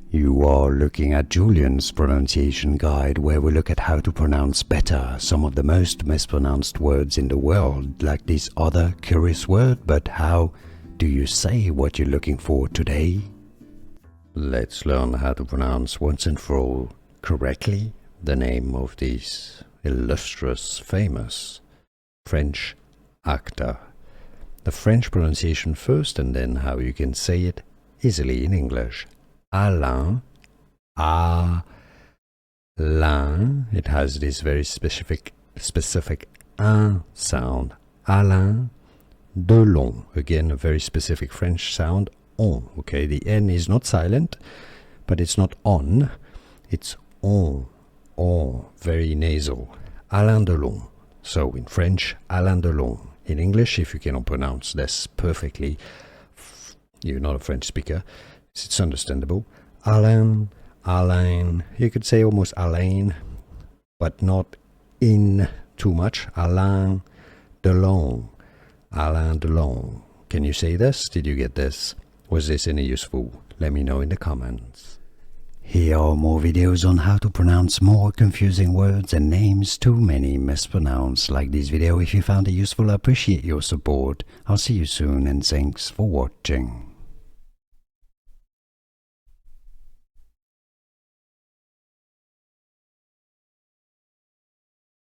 You are looking at Julian's pronunciation guide, where we look at how to pronounce better some of the most mispronounced words in the world, like this other curious word. But how do you say what you're looking for today? Let's learn how to pronounce once and for all correctly the name of this illustrious, famous French actor. The French pronunciation first, and then how you can say it easily in English. Alain, Alain. It has this very specific un sound. Alain Delon. Again, a very specific French sound. On. Okay, the N is not silent, but it's not on. It's on. On. Very nasal. Alain Delon. So in French, Alain Delon. In English, if you cannot pronounce this perfectly, you're not a French speaker, it's understandable. Alain, Alain, you could say almost Alain, but not in too much. Alain Delon, Alain Delon. Can you say this? Did you get this? Was this any useful? Let me know in the comments. Here are more videos on how to pronounce more confusing words and names too many mispronounced. Like this video if you found it useful. I appreciate your support. I'll see you soon and thanks for watching.